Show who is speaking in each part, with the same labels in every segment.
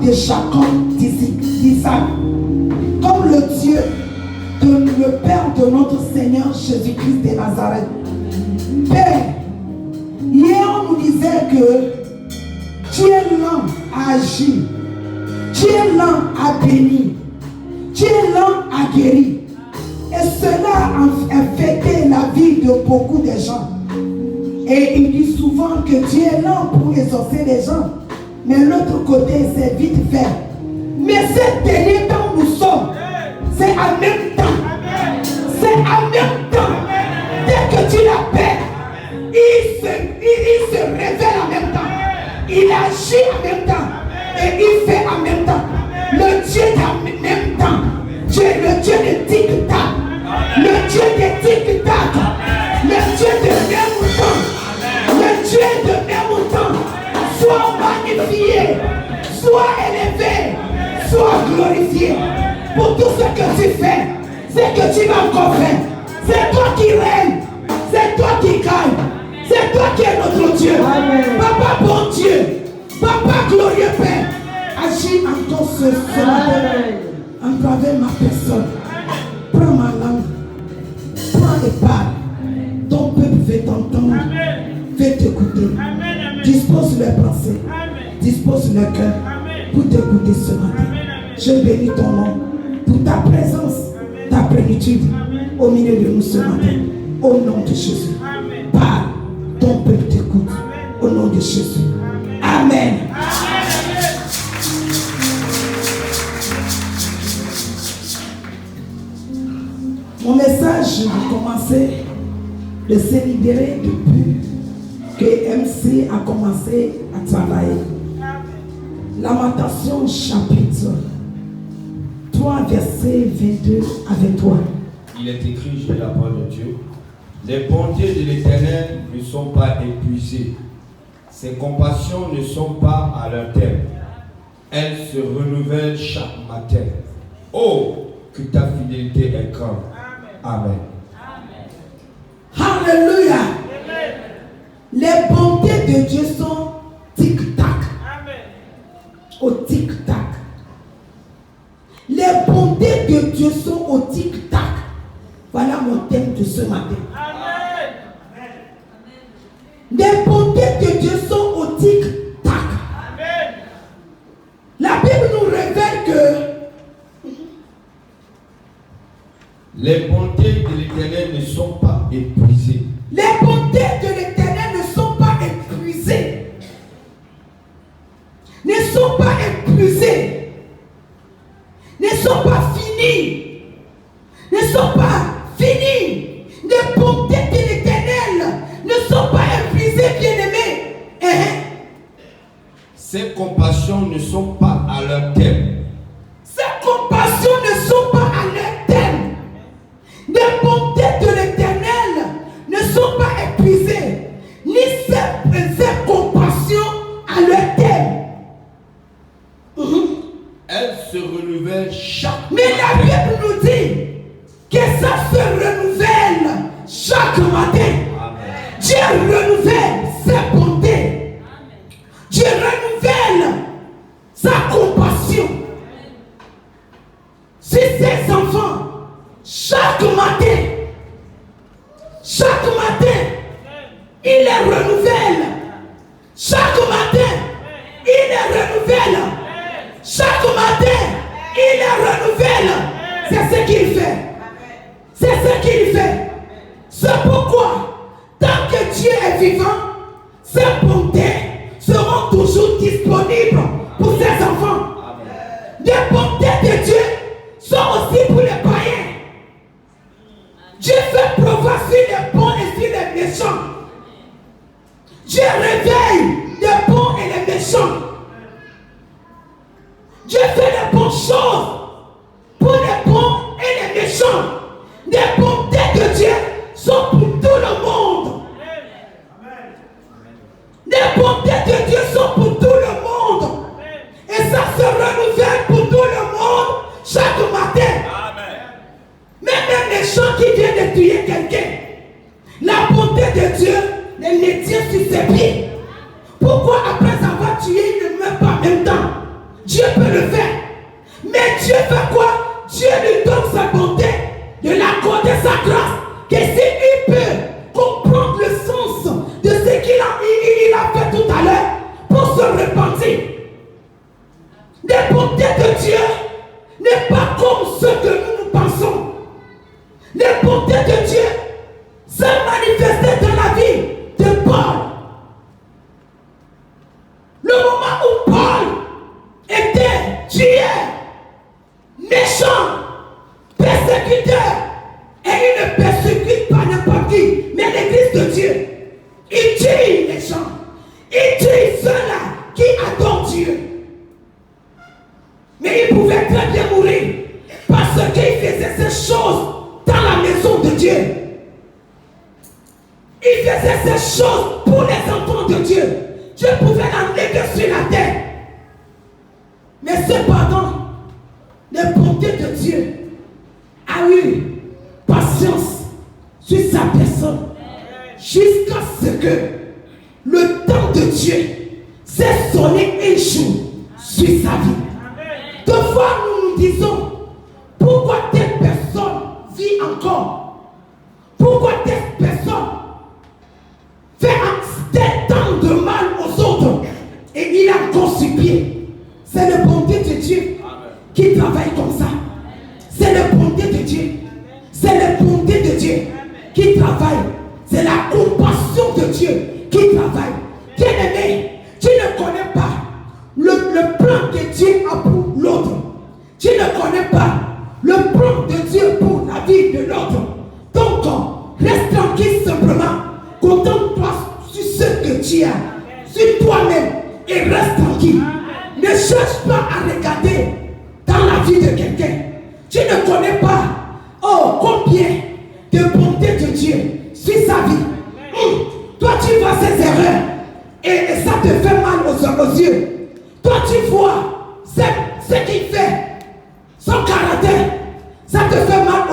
Speaker 1: de Jacob, d'Isaac, comme le Dieu, le Père de notre Seigneur Jésus-Christ de Nazareth. Père, hier on nous disait que tu es lent à agir, tu es lent à bénir, tu es lent à guérir. Et cela a affecté la vie de beaucoup de gens. Et il dit souvent que Dieu est lent pour exaucer les gens. Mais l'autre côté, c'est vite fait. Mais ces derniers temps où nous sommes, c'est en même temps. C'est en même temps. Dès que tu l'appelles, il se révèle en même temps. Il agit en même temps. Et il fait en même temps. Le Dieu en même temps. Dieu, le Dieu de tic-tac. Le Dieu de tic-tac. Le Dieu de même temps. Le Dieu de même temps. Sois magnifié, sois élevé, sois glorifié pour tout ce que tu fais, ce que tu vas encore faire. C'est toi qui règnes, c'est toi qui gagne, c'est toi qui es notre Dieu. Amen. Papa bon Dieu, Papa glorieux Père, agis encore ce matin en travers ma personne. Prends ma langue, prends et parle. Ton peuple veut t'entendre, veut t'écouter. Dispose les pensées, dispose le cœur pour t'écouter ce matin. Je bénis ton nom pour ta présence, ta plénitude au milieu de nous ce matin. Au nom de Jésus. Parle, ton peuple t'écoute. Au nom de Jésus. Amen. Mon message a commencé de se libérer depuis que MC a commencé à travailler. Lamentation chapitre 3 verset 22 à 23.
Speaker 2: Il est écrit chez la parole de Dieu: les bontés de l'Éternel ne sont pas épuisées, ses compassions ne sont pas à leur terme, elles se renouvellent chaque matin. Oh, que ta fidélité est grande. Amen.
Speaker 1: Alléluia. Les bontés de Dieu sont tic-tac. Au tic-tac. Les bontés de Dieu sont au tic-tac. Voilà mon thème de ce matin. Amen. Les bontés de Dieu sont au tic-tac. Amen. La Bible nous révèle que
Speaker 2: les bontés de l'Éternel ne sont pas épuisées.
Speaker 1: Les bontés de l'Éternel ne sont pas épuisées. Ne sont pas épuisées. Ne sont pas finies. Ne sont pas finies. Les bontés de l'Éternel ne sont pas épuisées, bien-aimés.
Speaker 2: Ses compassions ne sont pas à leur terme.
Speaker 1: Ses compassions ne sont pas à leur terme. Les bontés de l'Éternel ne sont pas épuisées, ni ses compassions à leur terme.
Speaker 2: Elles se renouvellent chaque
Speaker 1: Mais la Bible nous dit que ça se renouvelle chaque matin. Amen. Dieu renouvelle ses bontés. Dieu renouvelle sa compassion sur ses enfants. Chaque matin, il les renouvelle. Chaque matin, il les renouvelle. Chaque matin, il les renouvelle. C'est ce qu'il fait. C'est ce qu'il fait. C'est pourquoi, tant que Dieu est vivant, ses bontés seront toujours disponibles pour ses enfants. Les bontés de Dieu sont aussi pour les païens. Dieu fait pleuvoir sur les bons et sur les méchants. Dieu réveille les bons et les méchants. Dieu fait les bonnes choses pour les bons et les méchants. Les bontés de Dieu sont pour tout le monde. Les bontés de Dieu sont pour tout le monde. Et ça se renouvelle pour tout le monde chaque matin. Même un méchant qui vient de tuer quelqu'un, la bonté de Dieu le tient sur ses pieds. Pourquoi après avoir tué, il ne meurt pas en même temps? Dieu peut tueur, méchant, persécuteur, et il ne persécute pas n'importe qui, mais l'Église de Dieu. Il tue les gens. Il tue ceux-là qui adorent Dieu. Mais il pouvait très bien mourir parce qu'il faisait ces choses dans la maison de Dieu. Il faisait ces choses pour les enfants de Dieu. Dieu pouvait l'enlever sur la terre. Mais cependant, le bonté de Dieu a eu patience sur sa personne jusqu'à ce que le temps de Dieu s'est sonné un jour sur sa vie. Deux fois nous nous disons, pourquoi telle personne vit encore? Pourquoi telle personne fait tant de mal aux autres et il a encore sur pied? C'est la bonté de Dieu qui travaille comme ça. C'est la bonté de Dieu. C'est la bonté de Dieu qui travaille. C'est la compassion de Dieu qui travaille. Bien-aimé, tu ne connais pas le plan que Dieu a pour l'autre. Tu ne connais pas le plan de Dieu pour la vie de l'autre. Donc, reste tranquille simplement. Concentre-toi sur ce que tu as, sur toi-même, et reste tranquille. Ne cherche pas à regarder dans la vie de quelqu'un. Tu ne connais pas, combien de bonté de Dieu sur sa vie. Toi, tu vois ses erreurs et ça te fait mal aux yeux. Toi, tu vois ce qu'il fait, son caractère, ça te fait mal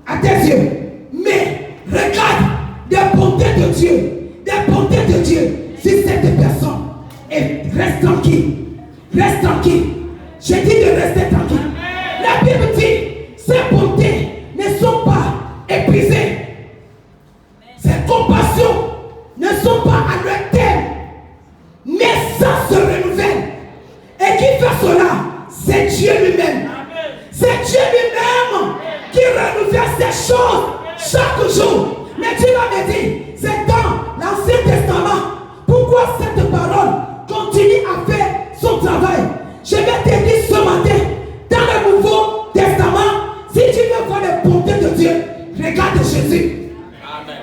Speaker 1: à tes yeux. Mais regarde des bontés de Dieu sur cette personne et reste tranquille. Reste tranquille. Je dis de rester tranquille. La Bible dit, ces bontés ne sont pas épuisées. Ces compassions ne sont pas à leur terme. Mais ça se renouvelle. Et qui fait cela? C'est Dieu lui-même. C'est Dieu lui-même qui renouvelle ces choses chaque jour. Mais tu vas me dire, c'est dans l'Ancien Testament. Pourquoi cette parole continue à faire son travail? Je vais te dire ce matin, dans le Nouveau Testament, si tu veux voir les bontés de Dieu, regarde Jésus. Amen.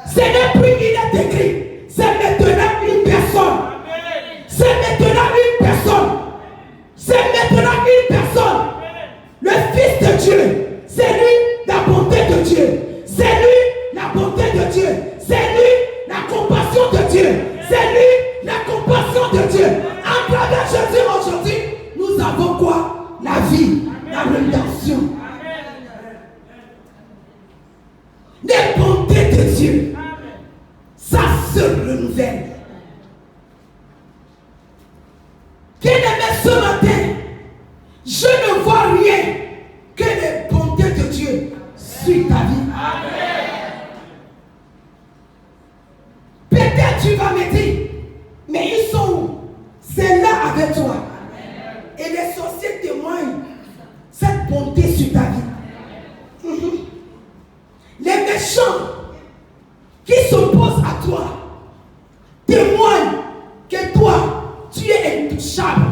Speaker 1: Ce n'est plus il est écrit, c'est maintenant une personne. C'est maintenant une personne. C'est maintenant une personne. Le Fils de Dieu, c'est lui la bonté de Dieu. C'est lui la bonté de Dieu. C'est lui la compassion de Dieu. C'est lui la compassion de Dieu. À travers Jésus aujourd'hui, nous avons quoi? La vie, la rédemption. Les bontés de Dieu, ça se renouvelle. Bien-aimé, ce matin, je ne vois rien que les bontés de Dieu sur ta vie. Peut-être tu vas me dire, mais ils sont où? C'est là avec toi. Et les sorciers témoignent cette bonté sur ta vie. Les méchants qui s'opposent à toi témoignent que toi, tu es intouchable.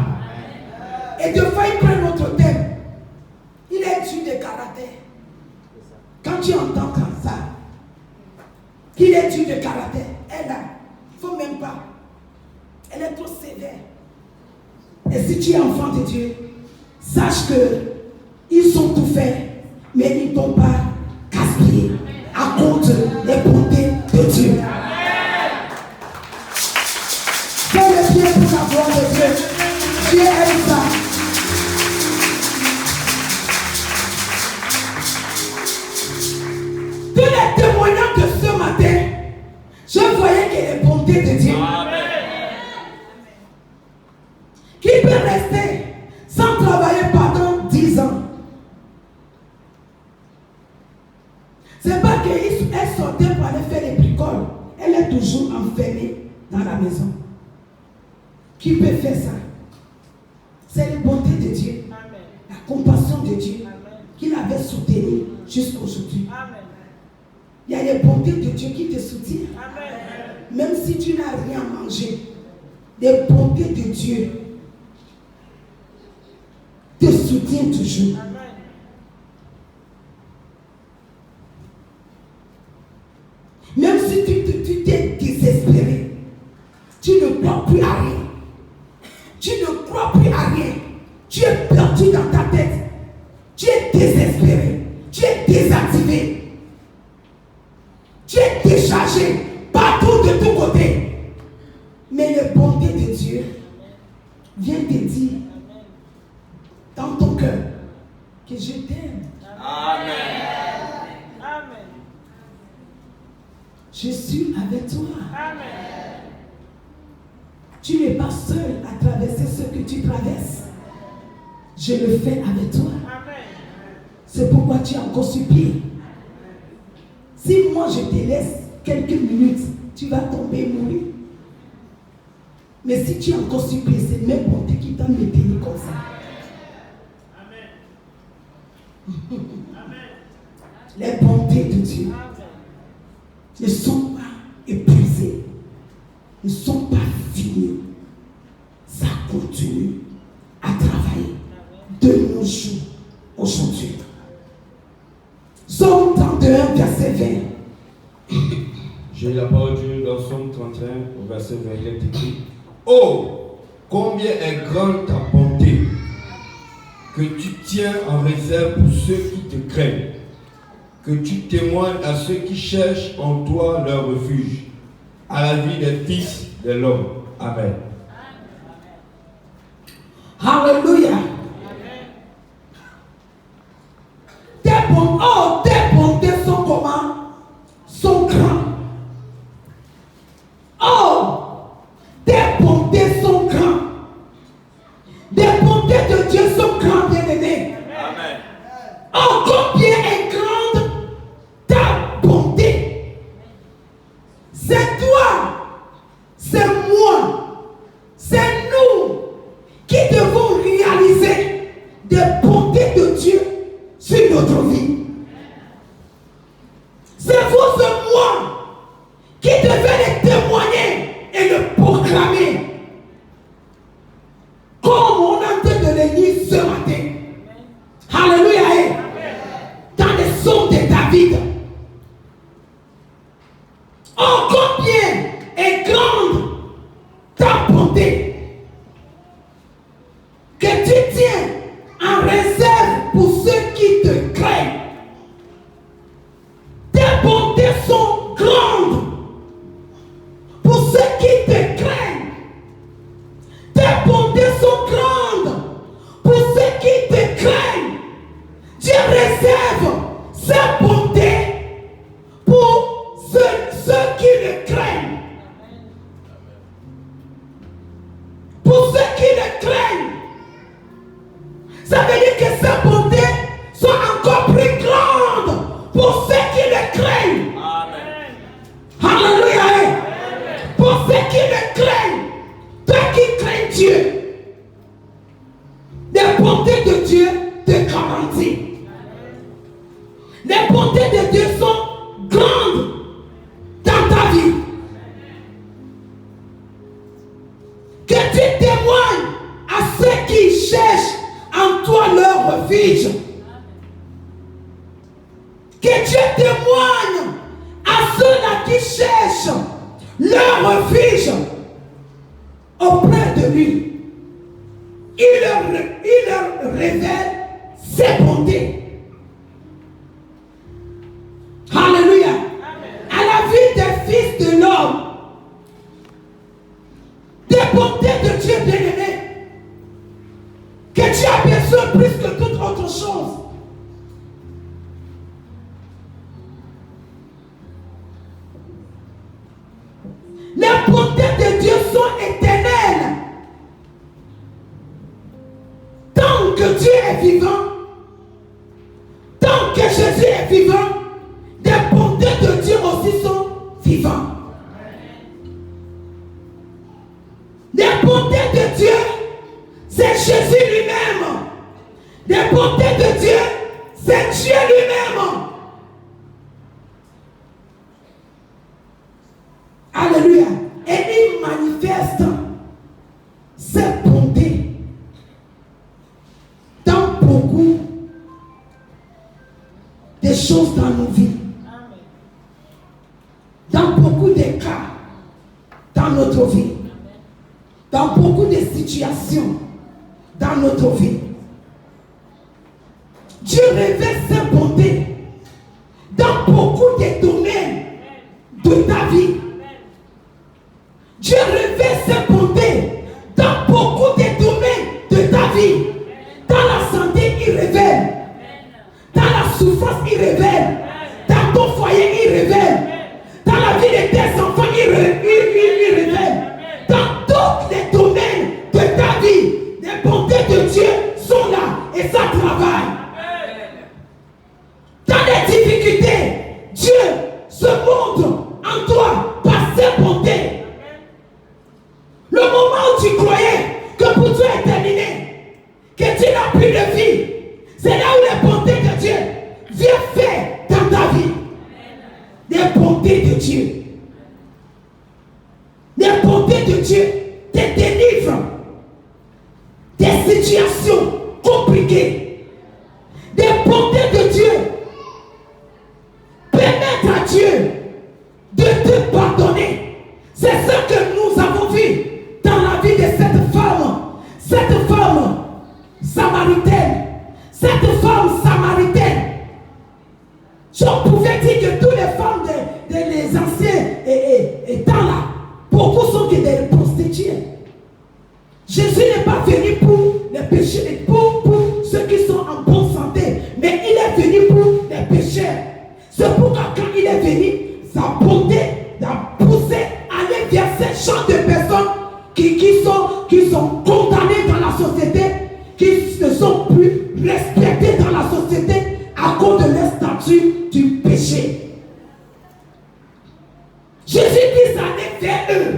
Speaker 1: Et de fois, ils prennent notre thème. Il est dur de caractère. Quand tu entends comme ça, qu'il est dur de caractère, elle a, il ne faut même pas. Elle est trop sévère. Et si tu es enfant de Dieu, sache que ils sont tout faits, mais ils ne t'ont pas gaspillé à cause des bontés de Dieu. Fais le pied pour la gloire de Dieu. Dieu aime ça. Tous les témoignages de ce matin, je voyais que les bontés de Dieu. Qui peut rester sans travailler pendant 10 ans? C'est pas qu'elle sortait pour aller faire les bricoles. Elle est toujours enfermée dans la maison. Qui peut faire ça? C'est la bonté de Dieu. Amen. La compassion de Dieu qui l'avait soutenu jusqu'aujourd'hui. Il y a les bontés de Dieu qui te soutiennent. Même si tu n'as rien à manger, les bontés de Dieu soutient toujours. Même si tu t'es désespéré, tu ne crois plus à rien. Tu ne crois plus à rien. Tu es perdu dans ta tête. Tu es désespéré. Tu es désactivé. Tu es déchargé partout de tous côtés. Mais la bonté de Dieu vient te dire dans ton cœur que je t'aime.
Speaker 3: Amen.
Speaker 4: Amen.
Speaker 1: Je suis avec toi.
Speaker 4: Amen.
Speaker 1: Tu n'es pas seul à traverser ce que tu traverses. Je le fais avec toi.
Speaker 4: Amen.
Speaker 1: C'est pourquoi tu es encore sur pied. Si moi je te laisse quelques minutes, tu vas tomber et mourir. Mais si tu es encore sur pied, c'est même bonté qui t'a maintenu comme ça. Les bontés de Dieu ne sont pas épuisées, ne sont pas finies. Ça continue à travailler de nos jours aujourd'hui. Psaume 31, verset 20.
Speaker 2: J'ai la parole de Dieu dans Psaume 31, au verset 20, il est écrit: Oh, combien est grande ta bonté, que tu tiens en réserve pour ceux qui te craignent, que tu témoignes à ceux qui cherchent en toi leur refuge, à la vie des fils de l'homme. Amen.
Speaker 1: Alléluia. Tes bontés sont comment? Sont grandes. Oh, tes bontés sont grandes. Les bontés de Dieu sont grandes, bien-aimés.
Speaker 3: Amen.
Speaker 1: Oh, combien est grande ta bonté. C'est toi, c'est moi, c'est nous qui devons réaliser des bontés de Dieu sur notre vie. C'est vous, c'est moi qui devez les témoigner et le proclamer. Comme on a en train de le lire ce matin. Alléluia. Dans les sons de David. Oh, combien est grande ta bonté que tu tiens en réserve pour ceux qui te craignent. Tes bontés sont grandes pour ceux qui te craignent. Tes bontés sont grandes pour ceux qui te craignent. Dieu réserve ses bontés pour ceux qui le craignent. Pour ceux qui le craignent. Ça veut dire que ces bontés sont encore plus grandes pour ceux qui le craignent.
Speaker 3: Amen.
Speaker 1: Alléluia. Pour ceux qui le craignent. Toi qui crains Dieu. Les bontés de Dieu te garantissent. Les bontés de Dieu sont grandes dans ta vie. Que tu témoignes à ceux qui cherchent en toi leur refuge. Que Dieu témoigne à ceux-là qui cherchent leur refuge auprès de lui. Il leur révèle ses bontés. Alléluia. À la vie des fils de l'homme. Des bontés de Dieu bien-aimé. Que tu as besoin plus que toute autre chose. Les bontés de Dieu sont éternelles. Tant que Dieu est vivant, tant que Jésus est vivant, les bontés de Dieu aussi sont vivantes. Les bontés de Dieu, c'est Jésus lui-même. Les bontés de Dieu, c'est Dieu lui-même. Alléluia. Et il manifeste ses bontés dans beaucoup de choses dans nos vies. Dans beaucoup de cas dans notre vie. Dans beaucoup de situations dans notre vie. Dieu révèle sa bonté dans beaucoup de domaines de ta vie. Dieu révèle sa bonté dans beaucoup de domaines de ta vie. Dans la santé, il révèle. Dans la souffrance, il révèle. Dans ton foyer, il révèle. Dans la vie de tes enfants, il révèle. Dans tous les domaines de ta vie, les bontés de Dieu sont là et ça travaille. Dans les difficultés, Dieu se montre en toi par ses bontés. Le moment où tu croyais que pour toi est terminé, que tu n'as plus de vie, c'est là où les bontés de Dieu viennent faire dans ta vie. Les bontés de Dieu. Les bontés de Dieu te délivrent des situations compliquées. Des bontés de Dieu permettent à Dieu de te pardonner. C'est ce que nous avons vu dans la vie de cette femme. Cette femme samaritaine. Cette femme samaritaine. Je pouvais dire que toutes les femmes les anciens étant là, beaucoup sont que des prostituées. Jésus n'est pas venu pour les pécheurs, pour ceux qui sont en bonne santé, mais il est venu pour les pécheurs. C'est pourquoi quand il est venu, sa bonté l'a poussé à aller vers ces champs de personnes qui sont condamnées dans la société, qui ne sont plus respectées dans la société à cause de leur statut du péché. Jésus dit aller vers eux.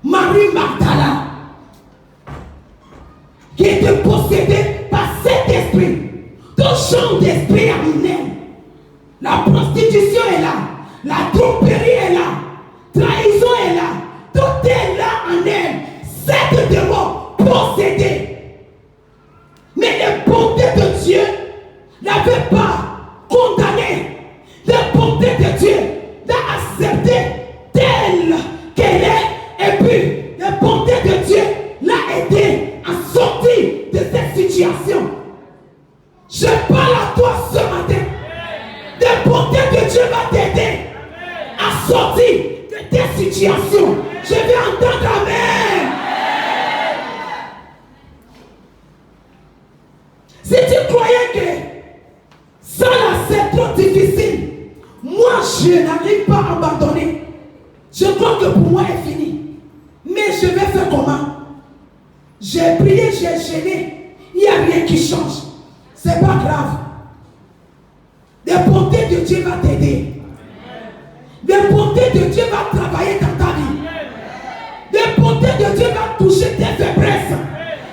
Speaker 1: Marie Magdala, qui était possédée par cet esprit, tout champ d'esprit en elle. La prostitution est là, la tromperie est là, trahison est là, tout est là en elle. Cette démon possédée. Mais les bontés de Dieu n'avaient pas condamné. Les bontés de Dieu l'a accepté telle qu'elle est. Et puis, les bontés de Dieu l'a aidé à sortir de cette situation. Je parle à toi ce matin. Les bontés de Dieu vont t'aider à sortir de tes situations. Je vais entendre amen. Si tu croyais que ça là c'est trop difficile, moi je n'arrive pas à abandonner. Je crois que pour moi est fini. Mais je vais faire comment? J'ai prié, j'ai gêné. Il n'y a rien qui change. C'est pas grave. Les bontés de Dieu vont t'aider. Les bontés de Dieu vont travailler dans ta vie. Les bontés de Dieu vont toucher tes faiblesses.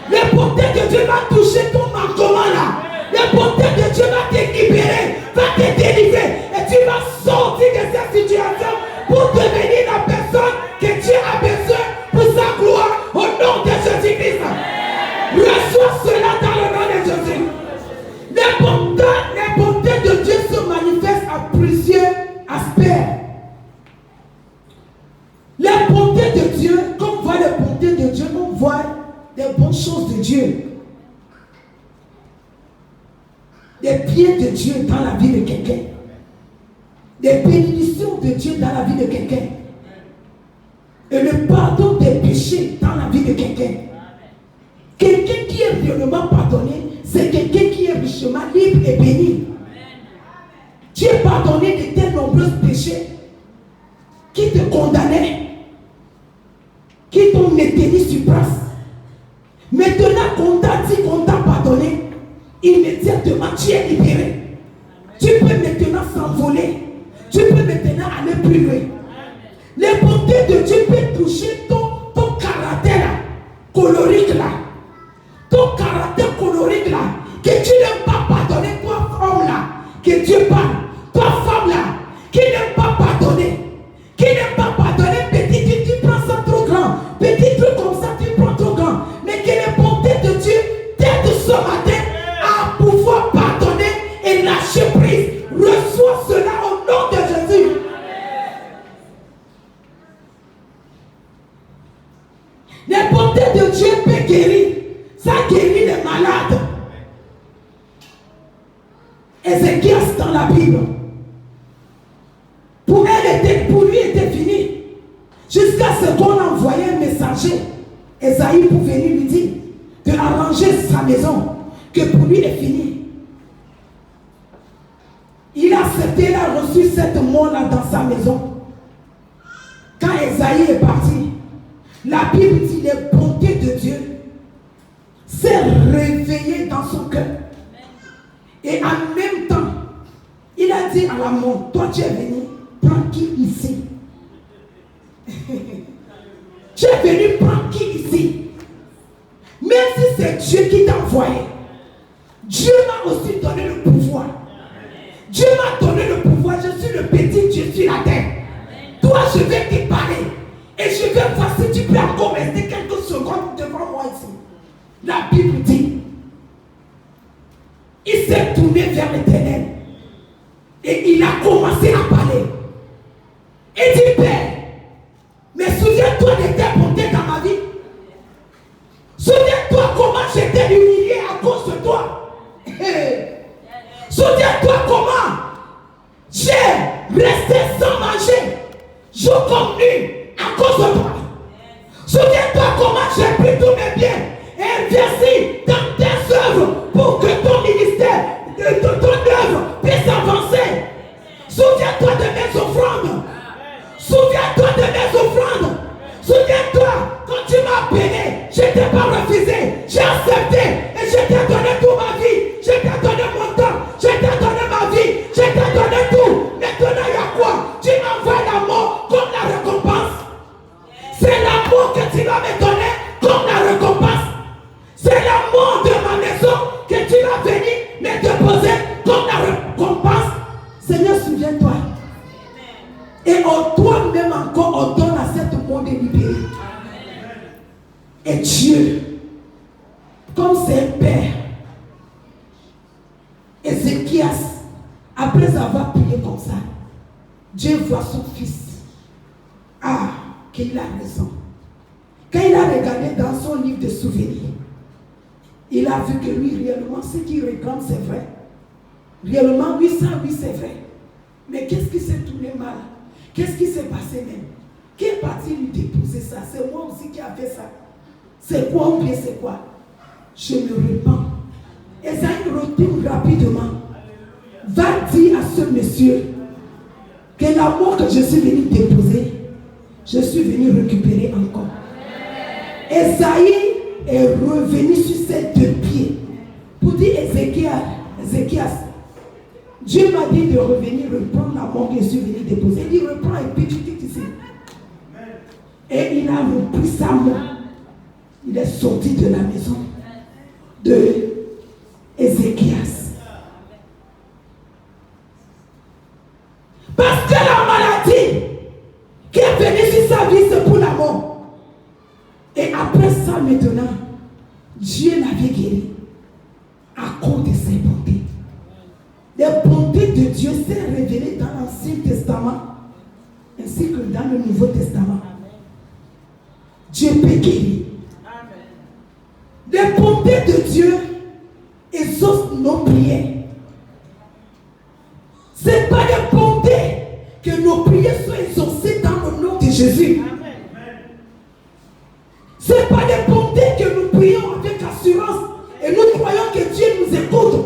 Speaker 1: Les bontés de Dieu vont toucher ton manquement là. Les bontés de Dieu vont te libérer, va te délivrer. Et tu vas sortir de cette situation pour devenir la personne que Dieu a besoin pour sa gloire au nom de Jésus-Christ. Reçois cela dans le nom de Jésus. Les bontés de Dieu se manifestent à plusieurs aspects. Les bontés de Dieu, quand on voit les bontés de Dieu, on voit des bonnes choses de Dieu. Des biens de Dieu dans la vie de quelqu'un. Des bénédictions de Dieu dans la vie de quelqu'un. Et le pardon des péchés dans la vie de quelqu'un. Quelqu'un qui est réellement pardonné, c'est quelqu'un qui est richement libre et béni. Tu es pardonné de tes nombreux péchés qui te condamnaient, qui t'ont maintenu sur place. Maintenant qu'on t'a dit qu'on t'a pardonné, immédiatement tu es libéré. Tu peux maintenant s'envoler. Tu peux maintenant aller plus loin. Les bontés de Dieu peuvent toucher ton caractère colorique là. Ton caractère colorique là. Que tu n'aimes pas pardonner, toi homme là. Que Dieu parle. Toi femme là. Qui n'aime pas pardonner. Qui n'aime pas pardonner. Petit, tu prends ça trop grand. Petit truc comme ça, tu prends trop grand. Mais que les bontés de Dieu t'aident guéri les malades. Ézéchias dans la Bible. Pour lui était fini. Jusqu'à ce qu'on envoyait un messager, Esaïe, pour venir lui dire de arranger sa maison, que pour lui est fini. Il a accepté, il a reçu cette mort-là dans sa maison. Quand Esaïe est parti, la Bible dit les bontés de Dieu s'est réveillée dans son cœur. Et en même temps, il a dit à la mort, toi tu es venu, prends qui ici? Tu es venu prendre qui ici? Même si c'est Dieu qui t'a envoyé, Dieu m'a aussi donné le pouvoir. Dieu m'a donné le pouvoir, je suis le petit Dieu sur la terre. Toi, je vais te parler. Et je vais voir si tu peux encore rester quelques secondes devant moi ici. La Bible dit, il s'est tourné vers l'Éternel. Et il a commencé à parler. Et dit, Père, mais souviens-toi de tes bontés dans ma vie. Souviens-toi comment j'étais humilié à cause de toi. Souviens-toi comment j'ai resté sans manger, jour comme nuit, à cause de toi. Souviens-toi comment j'ai pris tous mes biens et investi dans tes œuvres pour que ton ministère, ton œuvre puisse avancer. Souviens-toi de mes offrandes. Souviens-toi de mes offrandes. Souviens-toi, quand tu m'as béni, je ne t'ai pas refusé. J'ai accepté et je t'ai donné toute ma vie. Je t'ai donné mon temps. Je t'ai donné ma vie. Je t'ai donné tout. Maintenant, il y a quoi? Tu m'envoies la mort comme la récompense. C'est l'amour que tu vas me donner comme la récompense. C'est l'amour de ma maison que tu vas venir me déposer comme la récompense. Seigneur, souviens-toi. Et toi-même encore, on donne à cette monde libéré. Et Dieu, comme c'est un père, Ézéchias, après avoir prié comme ça, Dieu voit son fils. Ah, qu'il a raison. Quand il a regardé dans son livre de souvenirs, il a vu que lui, réellement, ce qu'il réclame, c'est vrai. Réellement, oui, ça, oui, c'est vrai. Mais qu'est-ce qui s'est tourné mal? Qu'est-ce qui s'est passé même? Qui est parti lui déposer ça? C'est moi aussi qui a fait ça. C'est quoi ou bien c'est quoi? Je me repens. Esaïe retourne rapidement. Va dire à ce monsieur que l'amour que je suis venu déposer, je suis venu récupérer encore. Esaïe est revenu sur ses deux pieds pour dire Ézéchias, Dieu m'a dit de revenir reprendre l'amour que je suis venu déposer. Il dit reprends et puis tu quittes ici. Et il a repris sa main. Il est sorti de la maison de Ézéchias. Parce que la maladie qui est venue sur sa vie, c'est pour la mort. Et après ça, maintenant, Dieu l'avait guéri à cause de ses bontés. Les bontés de Dieu s'est révélées dans l'Ancien Testament ainsi que dans le Nouveau Testament. Dieu peut guérir. Les bontés de Dieu exaucent nos prières. Ce n'est pas des bontés que nos prières soient exaucées dans le nom de Jésus. Ce n'est pas des bontés que nous prions avec assurance et nous croyons que Dieu nous écoute.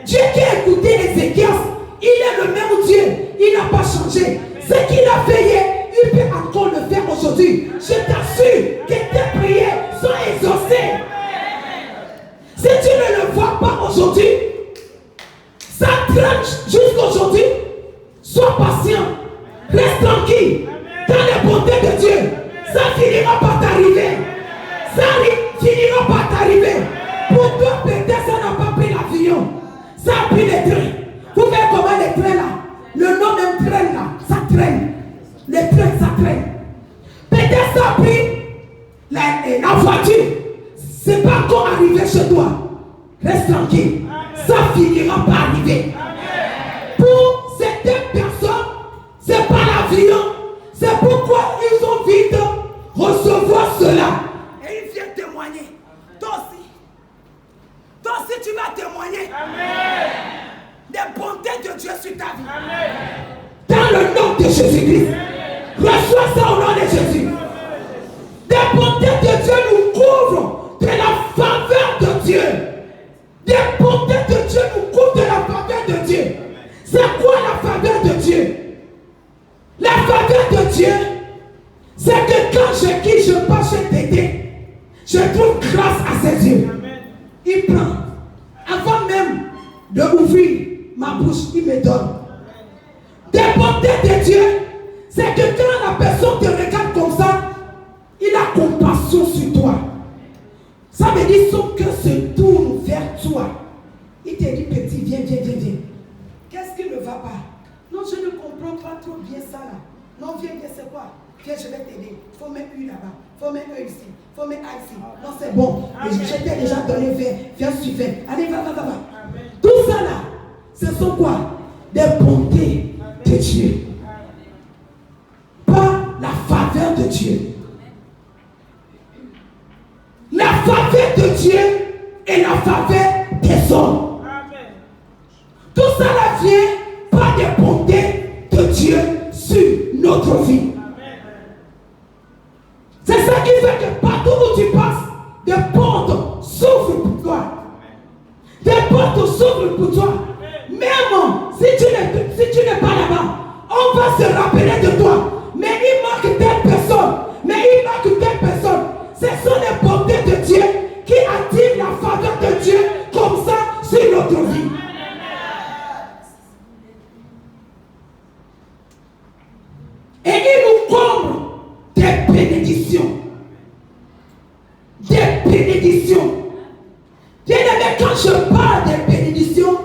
Speaker 1: Dieu qui a écouté Ézéchias, il est le même Dieu, il n'a pas changé. Ce qu'il a fait hier, il peut encore le faire aujourd'hui. Je t'assure que tes prières sont exaucées. Si tu ne le vois pas aujourd'hui, ça traîne jusqu'aujourd'hui. Sois patient, reste tranquille. Dans les bontés de Dieu, ça finira par t'arriver. Ça finira par t'arriver. Pour toi, peut-être ça n'a pas pris l'avion. Ça a pris les trains. Vous voyez comment les trains là, le nom même train là, ça traîne. Les trains, ça traîne. Peut-être ça a pris la voiture. C'est pas encore arrivé chez toi. Reste tranquille. Ça finira par arriver. Pour certaines personnes, c'est pas l'avion. C'est pourquoi ils ont envie de recevoir cela. Et ils viennent témoigner. Toi aussi. aussi tu vas témoigner.
Speaker 3: Amen.
Speaker 1: Des bontés de Dieu sur ta vie.
Speaker 3: Amen.
Speaker 1: Dans le nom de Jésus-Christ. Reçois ça au nom de Jésus. Des bontés de Dieu nous couvrent de la faveur de Dieu. Des bontés de Dieu nous couvrent de la faveur de Dieu. C'est quoi la faveur de Dieu? La faveur de Dieu, c'est que quand je passe chez Tété, je trouve grâce à ses yeux. Il prend. Avant même d'ouvrir ma bouche, il me donne. Des bontés de Dieu, c'est que quand la personne te regarde comme ça, il a compassion sur toi. Ça veut dire son cœur se tourne vers toi. Il te dit, petit, viens. Qu'est-ce qui ne va pas? Non, je ne comprends pas trop bien ça là. Non, viens, c'est quoi? Viens, je vais t'aider. Il faut mettre U là-bas. Il faut mettre E ici. Il faut mettre A ici. Non, c'est bon. Je t'ai déjà donné, viens suivre. Allez, va. Tout ça là, ce sont quoi? Des bontés de Dieu. Pas la faveur de Dieu. La faveur de Dieu et la faveur des hommes.
Speaker 3: Amen.
Speaker 1: Tout ça là vient par des bontés de Dieu sur notre vie. C'est ça qui fait que partout où tu passes, des portes s'ouvrent pour toi. Des portes s'ouvrent pour toi. Même si tu n'es pas là-bas, on va se rappeler de toi. Mais il manque telle personne. Ce sont les bontés de Dieu qui attirent la faveur de Dieu comme ça sur notre vie. Et il nous comble des bénédictions. Des bénédictions. Bien-aimé, quand je parle des bénédictions,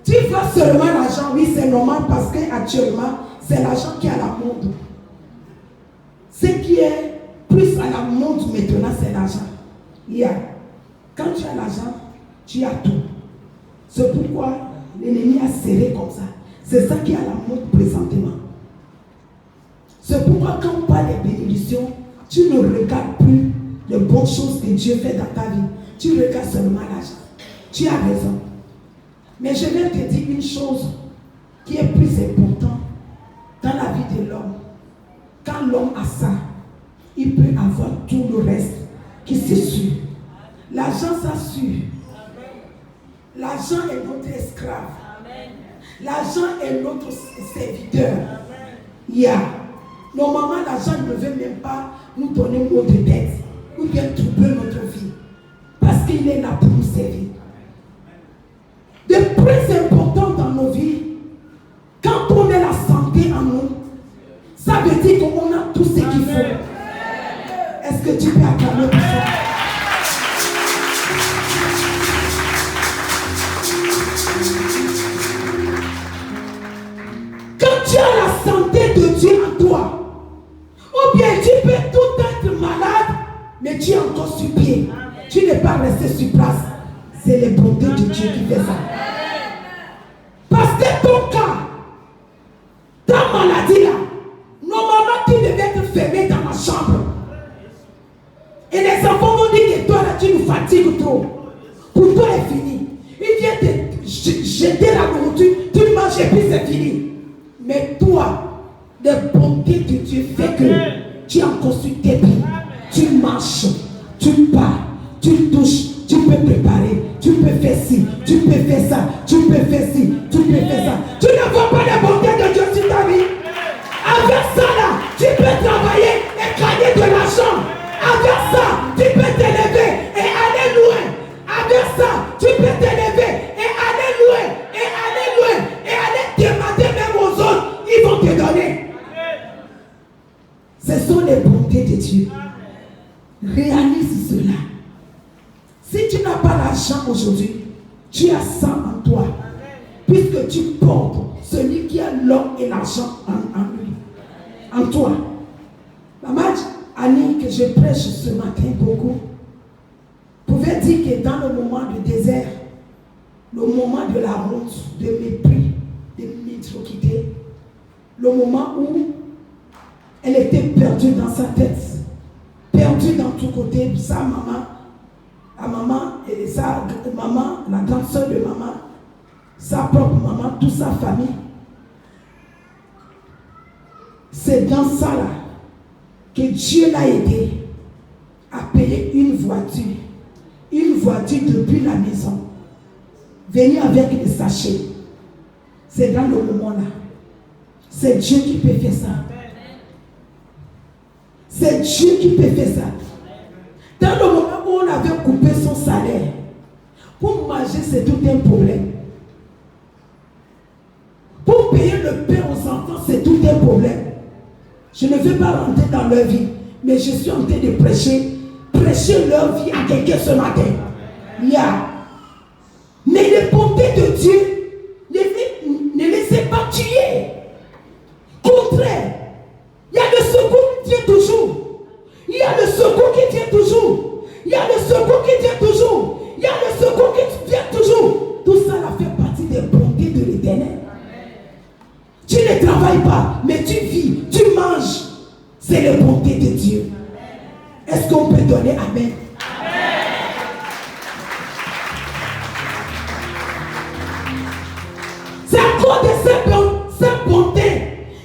Speaker 1: tu vois seulement l'argent. Oui, c'est normal parce qu'actuellement, c'est l'argent qui est à la mode. Ce qui est plus à la mode maintenant, c'est l'argent. Quand tu as l'argent, tu as tout. C'est pourquoi l'ennemi a serré comme ça. C'est ça qui est à la mode présentement. C'est pourquoi quand on parle des bénédictions, tu ne regardes plus les bonnes choses que Dieu fait dans ta vie. Tu regardes seulement l'argent. Tu as raison. Mais je vais te dire une chose qui est plus importante dans la vie de l'homme. Quand l'homme a ça, il peut avoir tout le reste qui se suit. L'argent s'assure. L'argent est notre esclave. L'argent est notre serviteur. Normalement, l'argent ne veut même pas nous donner mot de tête ou bien troubler notre vie. Parce qu'il est là pour nous servir. Le plus important dans nos vies, quand on a la santé en nous, ça veut dire qu'on a tout ce qu'il faut. Est-ce que tu peux acclamer pour ça? Quand tu as la santé de Dieu en toi, ou bien tu peux tout être malade, mais tu es encore sur pied. Tu n'es pas resté sur place. C'est les bontés de Dieu qui fait ça. Parce que ton cas, ta maladie là, normalement tu devais être fermé dans la chambre. Et les enfants vont dire que toi là tu nous fatigues trop. Pour toi c'est fini. Il vient te jeter la nourriture, tu manges et puis c'est fini. Mais toi, les bontés de Dieu fait que tu es encore sur tes pieds. Tu marches, tu pars, tu touches, tu peux préparer, tu peux faire ci, tu peux faire ça, tu peux faire ci, tu peux faire ça. Tu ne vois pas les bontés de Dieu sur ta vie. Avec ça là, tu peux travailler et gagner de l'argent. Avec ça, tu peux t'élever et aller loin. Avec ça, tu peux t'élever et aller loin, et aller loin, et aller demander même aux autres, ils vont te donner. Ce sont les bontés de Dieu. Réalise cela. Si tu n'as pas l'argent aujourd'hui, tu as ça en toi. Puisque tu portes celui qui a l'or et l'argent en lui. En toi. Maman Annie, que je prêche ce matin beaucoup, pouvait dire que dans le moment du désert, le moment de la honte, de mépris, de médiocrité, le moment où elle était perdue dans sa tête, perdue dans tous côtés, sa maman, la maman et sa maman, la grande soeur de maman, sa propre maman, toute sa famille. C'est dans ça là que Dieu l'a aidé à payer une voiture depuis la maison. Venir avec les sachets. C'est dans le moment là. C'est Dieu qui peut faire ça. C'est Dieu qui peut faire ça. Dans le moment où on avait coupé son salaire, pour manger, c'est tout un problème. Pour payer le pain aux enfants, c'est tout un problème. Je ne veux pas rentrer dans leur vie, mais je suis en train de prêcher leur vie à quelqu'un ce matin. Mais les bontés de Dieu, ne laissez pas tuer. Contraire, il y a le secours qui vient toujours. Il y a le secours qui vient toujours. Il y a le secours qui vient toujours. Il y a le secours qui vient toujours. Tout ça là fait partie des bontés de l'Éternel. Tu ne travailles pas, mais tu vis, tu manges. C'est les bontés de Dieu. Est-ce qu'on peut donner Amen? C'est à cause de cette bonté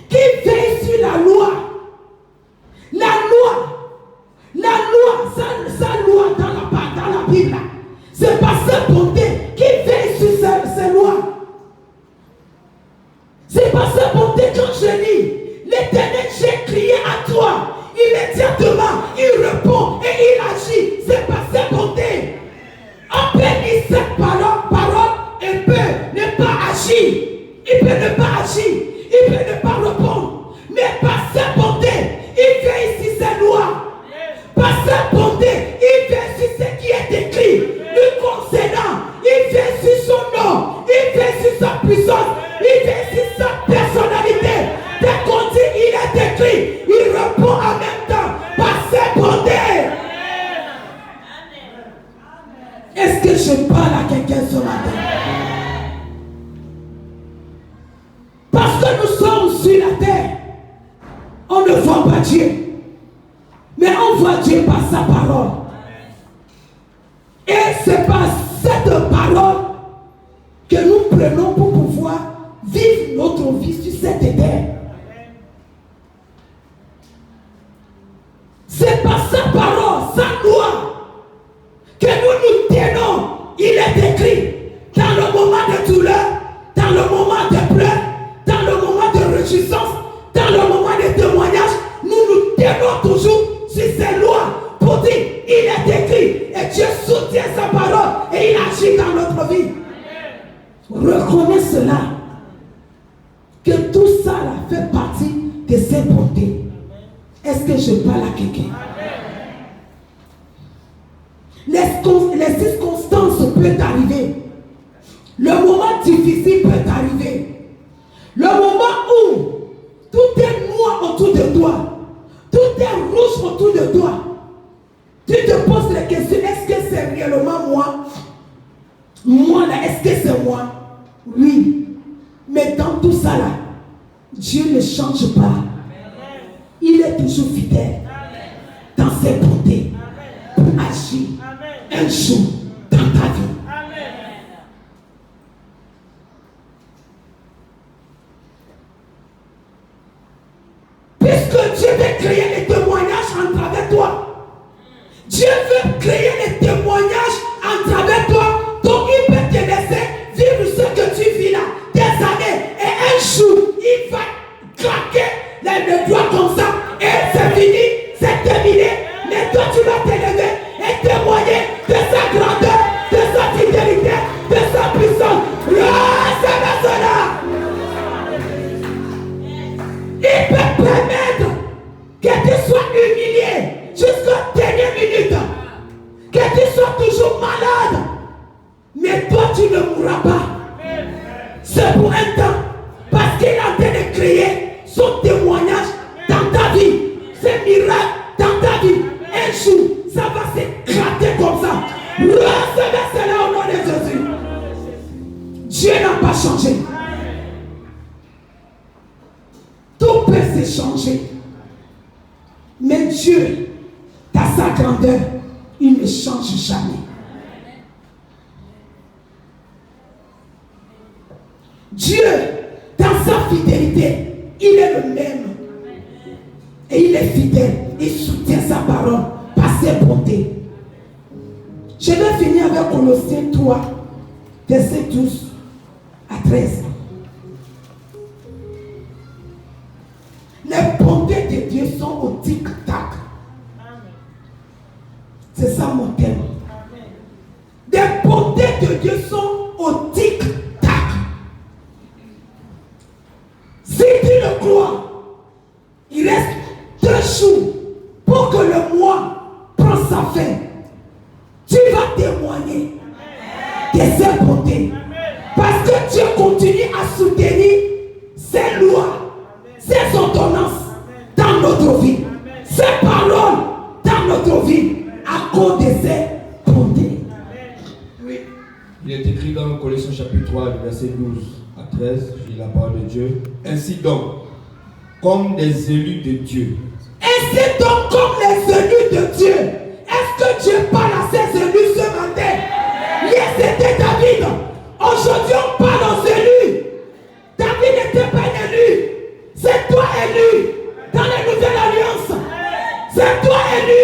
Speaker 1: qui veille sur la loi. Sa loi dans la Bible. C'est pas cette bonté qui veille sur ces lois. C'est pas cette bonté quand je lis. L'Éternel, j'ai crié à toi. Immédiatement, il répond et il agit. C'est pas cette bonté. On peut lire cette parole et peut ne pas agir. Il peut ne pas agir. Il peut ne pas répondre. Mais par cette bonté, il veille sur ses lois. Par cette bonté, il veille sur ce qui est écrit. Lui concernant, il veille sur son nom. Il veille sur sa puissance. Il veille sur sa personnalité. Dès qu'on dit il est écrit, il répond en même temps par cette bonté. Est-ce que je parle à quelqu'un ce matin? Parce que nous sommes sur la terre, on ne voit pas Dieu. Mais on voit Dieu par sa parole. Et c'est par cette parole que nous prenons pour pouvoir vivre notre vie sur cette terre. C'est par sa parole, sa loi, que nous tenons. Il est écrit dans le moment de douleur, dans le moment de pleurs, dans le moment de réjouissance, dans le moment de témoignage, nous tenons toujours sur ces lois pour dire il est écrit et Dieu soutient sa parole et il agit dans notre vie. Reconnais cela, que tout ça là fait partie de ses bontés. Est-ce que je parle à quelqu'un? Les circonstances peuvent arriver. Le moment difficile peut arriver. Le moment où tout est noir autour de toi, tout est rouge autour de toi. Tu te poses la question, est-ce que c'est réellement moi? Moi là, est-ce que c'est moi? Oui. Mais dans tout ça là, Dieu ne change pas. Il est toujours fidèle dans ses bontés pour agir un jour dans ta vie. Puisque Dieu veut créer les témoignages en travers toi. Dieu veut créer les témoignages en travers toi. Donc il peut te laisser vivre ce que tu vis là des années. Et un jour, il va craquer les doigts comme ça. Et c'est fini, c'est terminé. Mais toi tu vas t'élever et témoigner de sa grandeur, de sa fidélité, de sa puissance. Recevez cela. Il peut permettre que tu sois humilié jusqu'à dernière minute, que tu sois toujours malade, mais toi tu ne mourras pas. C'est pour un temps, parce qu'il est en train de créer son témoignage dans ta vie, c'est miracle dans ta vie. Un jour, ça va s'éclater comme ça. Recevez cela au nom de Jésus. Dieu n'a pas changé. Tout peut se changer. Mais Dieu, dans sa grandeur, il ne change jamais. Dieu, dans sa fidélité, il est le même. Et il est fidèle. Il soutient sa parole par ses bontés. Je vais finir avec Colossiens 3, versets 12 à 13. Les bontés de Dieu sont au tic-tac. C'est ça mon thème. Les bontés de Dieu sont au tic-tac. Si tu le crois, il reste 2 jours pour que le mois prenne sa fin. Tu vas témoigner de ses bontés. Parce que Dieu continue à soutenir ses lois, ses ordonnances dans notre vie, ses paroles dans notre vie à cause de ses bontés. Oui.
Speaker 2: Il est écrit dans Colossiens chapitre 3, verset 12 à 13, j'ai la parole de Dieu. Ainsi donc, comme des élus de Dieu.
Speaker 1: Ainsi donc, comme les élus de Dieu. Est-ce que Dieu parle à ses élus ce matin? Hier c'était David. Aujourd'hui on parle aux élus. David n'était pas un élu. C'est toi élu dans la nouvelle alliance. C'est toi élu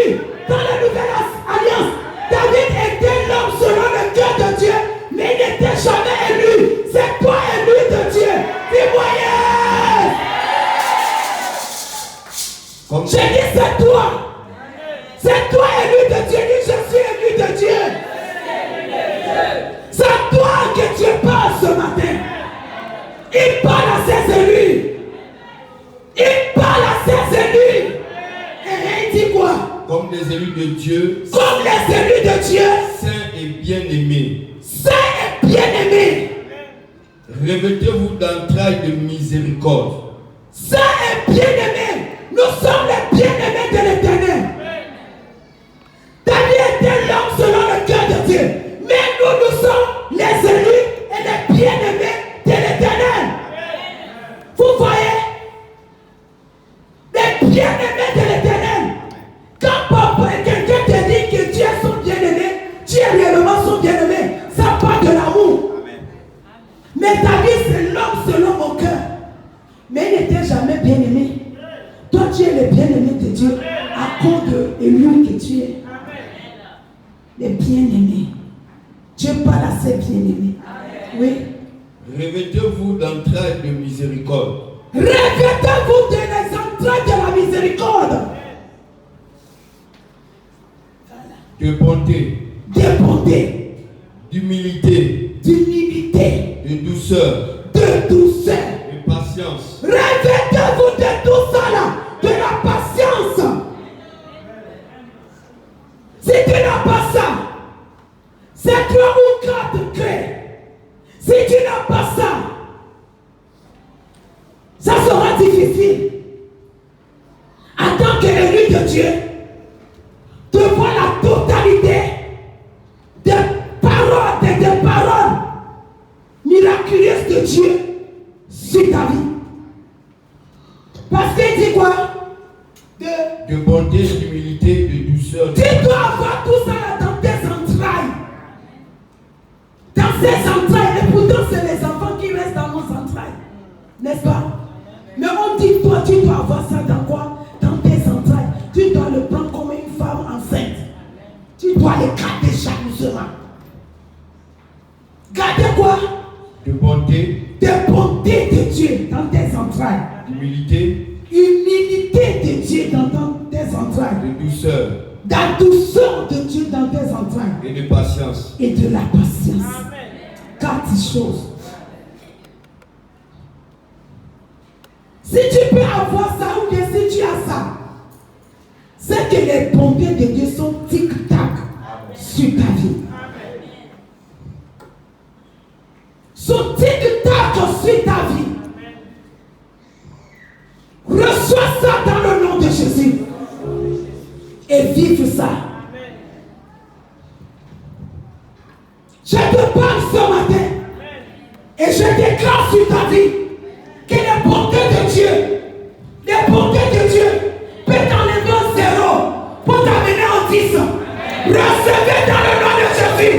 Speaker 1: dans la nouvelle alliance. David était l'homme selon le cœur de Dieu, mais il n'était jamais élu. C'est toi élu de Dieu. Dis-moi yes. J'ai dit c'est toi. C'est toi élu de Dieu. Dis je suis élu de Dieu. C'est à toi que Dieu parle ce matin. Il parle à ses élus. Il parle à ses élus. Et il dit quoi?
Speaker 2: Comme des élus de Dieu.
Speaker 1: Comme les élus de Dieu.
Speaker 2: Saints et bien-aimés.
Speaker 1: Saints et bien-aimés.
Speaker 2: Revêtez-vous d'entrailles de miséricorde.
Speaker 1: Saints et bien-aimés. Nous sommes les bien-aimés de l'Éternel. David était l'homme selon le cœur de Dieu. Mais nous sommes les élus et les bien-aimés de l'Éternel. Vous voyez? Les bien-aimés de l'Éternel. Quand papa et quelqu'un te dit que tu es son bien-aimé, tu es réellement son bien-aimé. Ça part de l'amour. Mais David, c'est l'homme selon mon cœur. Mais il n'était jamais bien-aimé. Toi, tu es le bien-aimé de Dieu à cause de lui que tu es. Les bien-aimés. Dieu parle à ses bien-aimés. Oui.
Speaker 2: Revêtez-vous d'entrailles de miséricorde.
Speaker 1: Revêtez-vous de les entrailles de la miséricorde.
Speaker 2: De bonté.
Speaker 1: De bonté.
Speaker 2: D'humilité.
Speaker 1: D'humilité.
Speaker 2: De douceur.
Speaker 1: De douceur.
Speaker 2: De patience.
Speaker 1: Revêtez-vous de tout ça là. De la patience. Si tu n'as pas ça, c'est 3 ou 4 clés. Si tu n'as pas ça, ça sera difficile. En tant qu'élu de Dieu, de voir la totalité des paroles miraculeuses de Dieu sur ta vie. Parce qu'il dit quoi?
Speaker 2: De bonté, d'humilité, de douceur.
Speaker 1: Tu dois avoir tout ça là dans tes entrailles. Dans ses entrailles. Et pourtant, c'est les enfants qui restent dans nos entrailles. N'est-ce pas? Mais on dit, toi, tu dois avoir ça dans quoi? Dans tes entrailles. Tu dois le prendre comme une femme enceinte. Tu dois le garder jalousement. Garder quoi?
Speaker 2: De bonté.
Speaker 1: De bonté de Dieu dans tes entrailles.
Speaker 2: D'humilité.
Speaker 1: Humilité de Dieu dans tes entrailles.
Speaker 2: De douceur.
Speaker 1: La douceur de Dieu dans tes entrailles.
Speaker 2: Et de patience.
Speaker 1: Et de la patience. 4 choses. Si tu peux avoir ça ou bien si tu as ça, c'est que les bontés de Dieu sont tic-tac sur ta vie. Sont tic-tac sur ta vie. Reçois ça dans le nom de Jésus. Et vive ça. Je te parle ce matin. Et je déclare sur ta vie que les bontés de Dieu, les bontés de Dieu peuvent t'enlever au 0 pour t'amener au 10. Recevez dans le nom de Jésus.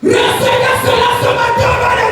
Speaker 1: Recevez cela ce matin au nom de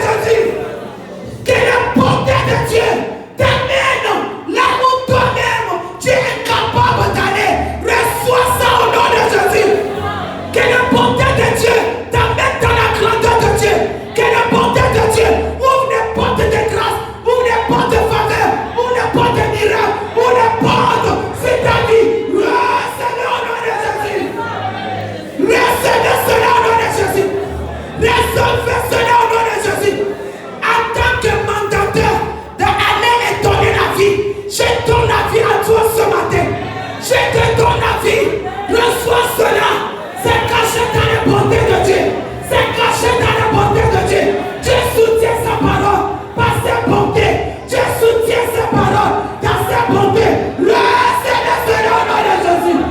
Speaker 1: marcher dans la bonté de Dieu. Dieu soutient sa parole par sa bonté. Dieu soutient sa parole dans sa bonté. Recevez cela au nom de Jésus.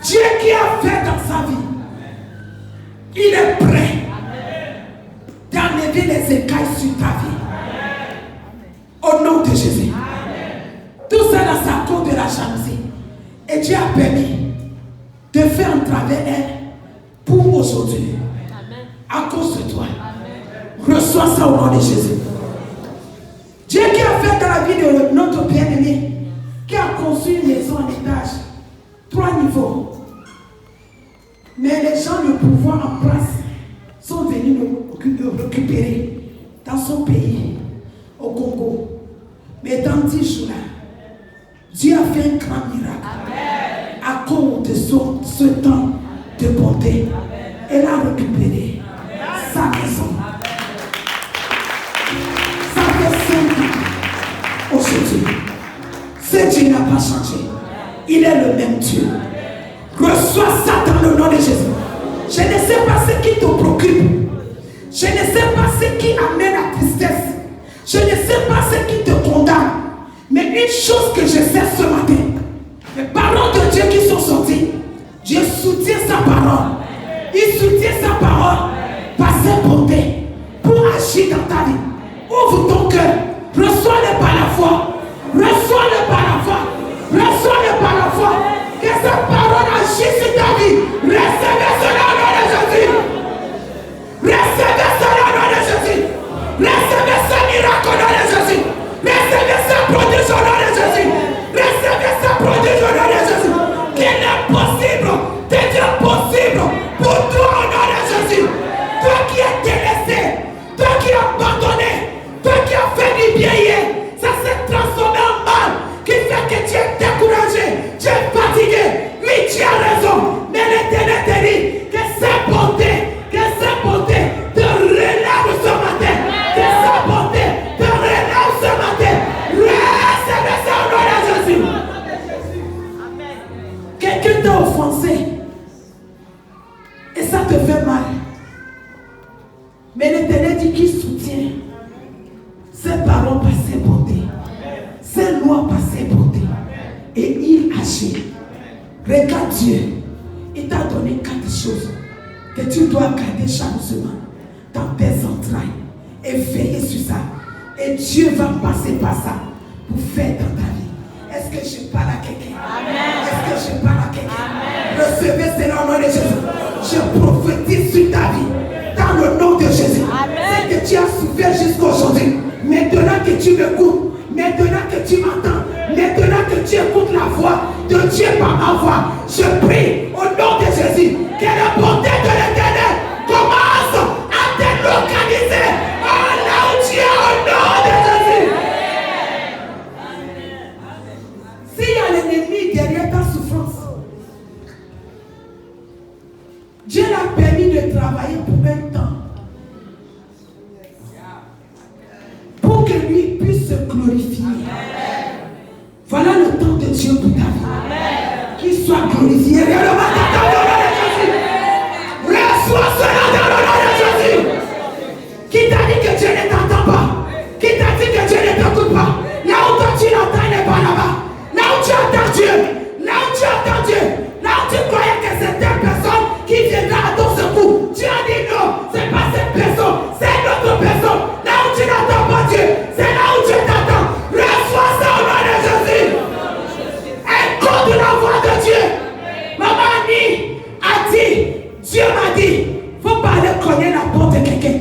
Speaker 1: Dieu qui a fait dans sa vie, il est prêt d'enlever les écailles sur ta vie. Au nom de Jésus. Tout ça là, c'est à cause de la jalousie. Et Dieu a permis de faire un travail pour aujourd'hui. À cause de toi. Reçois ça au nom de Jésus. Dieu qui a fait dans la vie de notre bien-aimé, qui a conçu une maison en étage, 3 niveaux. Mais les gens de pouvoir en place sont venus le récupérer dans son pays, au Congo. Mais dans 10 jours là, Dieu a fait un grand miracle. Amen. À cause de ce temps de bonté. Elle a récupéré sa maison. Ça fait 5 ans aujourd'hui. Ce Dieu n'a pas changé. Il est le même Dieu. Reçois ça dans le nom de Jésus. Je ne sais pas ce qui te préoccupe. Je ne sais pas ce qui amène la tristesse. Je ne sais pas ce qui te condamne. Mais une chose que je sais ce matin, les paroles de Dieu qui sont sorties, Dieu soutient sa parole. Il soutient sa parole par sa bonté pour agir dans ta vie. Ouvre ton cœur. Reçois-le par la foi. Reçois-le par la foi. Reçois-le par la foi. Que sa parole agisse sur ta vie. Recevez cela au nom de Jésus. Recevez cela au nom de Jésus. Recevez ce miracle au nom de Jésus. Recevez ce produit au nom de Jésus. Recevez ce produit au nom de Jésus. Qu'il est possible d'être possible pour toi au nom de Jésus. Toi qui es délaissé, toi qui es abandonné, toi qui as fait du bien hier, ça s'est transformé en mal, qui fait que tu es découragé, tu es fatigué. Oui, tu as raison, mais l'Éternel te dit que sa bonté te relève ce matin, que sa bonté te relève ce matin. Recevez ça au nom de Jésus. Quelqu'un t'a offensé et ça te fait mal. Mais l'Éternel dit qu'il soutient ses paroles par ses bontés, ses lois par ses bontés. Et il agit. Regarde Dieu. Il t'a donné 4 choses que tu dois garder changeusement dans tes entrailles et veiller sur ça. Et Dieu va passer par ça pour faire dans ta vie. Est-ce que je parle à quelqu'un? Est-ce que je parle à quelqu'un? Recevez cela au nom de Jésus. Je prophétise sur ta vie dans le nom de Jésus. C'est que tu as souffert jusqu'à aujourd'hui. Maintenant que tu m'écoutes, maintenant que tu m'entends, maintenant que tu écoutes la voix de Dieu par ma voix, je prie au nom de Jésus que la bonté de l'Éternel commence à te localiser là où tu es au nom de Jésus. S'il y a l'ennemi derrière ta souffrance, Dieu l'a permis de travailler pour un temps pour que lui puisse se glorifier. Voilà le temps de Dieu pour ta vie. Qu'il soit glorifié. Reçois cela dans le nom de Jésus. Qui t'a dit que Dieu ne t'entend pas? Qui t'a dit que Dieu ne t'écoute pas? Là où toi tu l'entends, il n'est pas là-bas. Là où tu attends Dieu, là où tu attends Dieu, là où tu croyais que c'était une personne qui viendra à ton secours, tu as dit non, c'est pas cette personne, c'est une autre personne. Là où tu n'attends pas Dieu, c'est là où Dieu t'attend. Reçois ça au nom de Jésus. Écoute la voix de Dieu. Maman Annie a dit, Dieu m'a dit, faut pas aller cogner la porte de quelqu'un.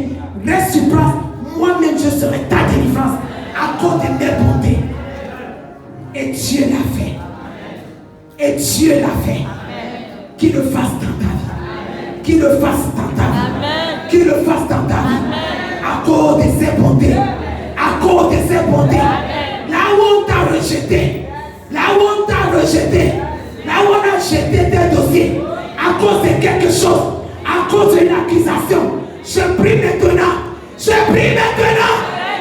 Speaker 1: Reste sur place, moi-même je serai ta délivrance à cause de mes bontés. Et Dieu l'a fait. Et Dieu l'a fait. Qu'il le fasse dans ta vie. Qu'il le fasse dans ta vie. Qu'il le fasse dans ta vie. À cause de ses bontés. À cause de ses bontés. Là où on t'a rejeté. Là où on t'a rejeté. Là où on a jeté tes dossiers. À cause de quelque chose. À cause d'une accusation. Je prie maintenant. Je prie maintenant.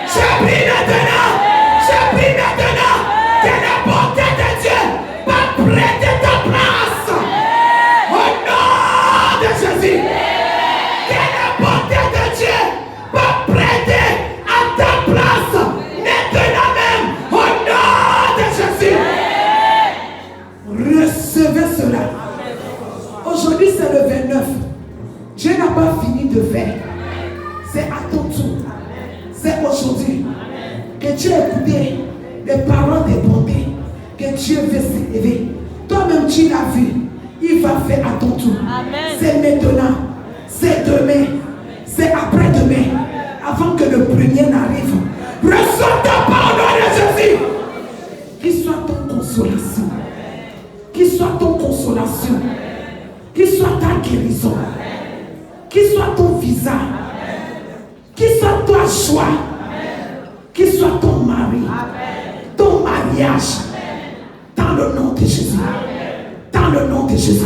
Speaker 1: Je prie maintenant. Je prie maintenant. Que la bonté de Dieu va prêter ta place. Au nom de Jésus. 9. Dieu n'a pas fini de faire. C'est à ton tour. C'est aujourd'hui que tu as écouté les paroles des bontés que Dieu veut s'élever. Toi-même, tu l'as vu. Il va faire à ton tour. C'est maintenant. C'est demain. C'est après-demain. Avant que le premier n'arrive. Reçois ta parole de Jésus. Qu'il soit ton consolation. Qu'il soit ton consolation. Qu'il soit ta guérison. Qu'il soit ton visage. Qu'il soit ta joie. Qu'il soit ton mari. Ton mariage. Dans le nom de Jésus. Dans le nom de Jésus.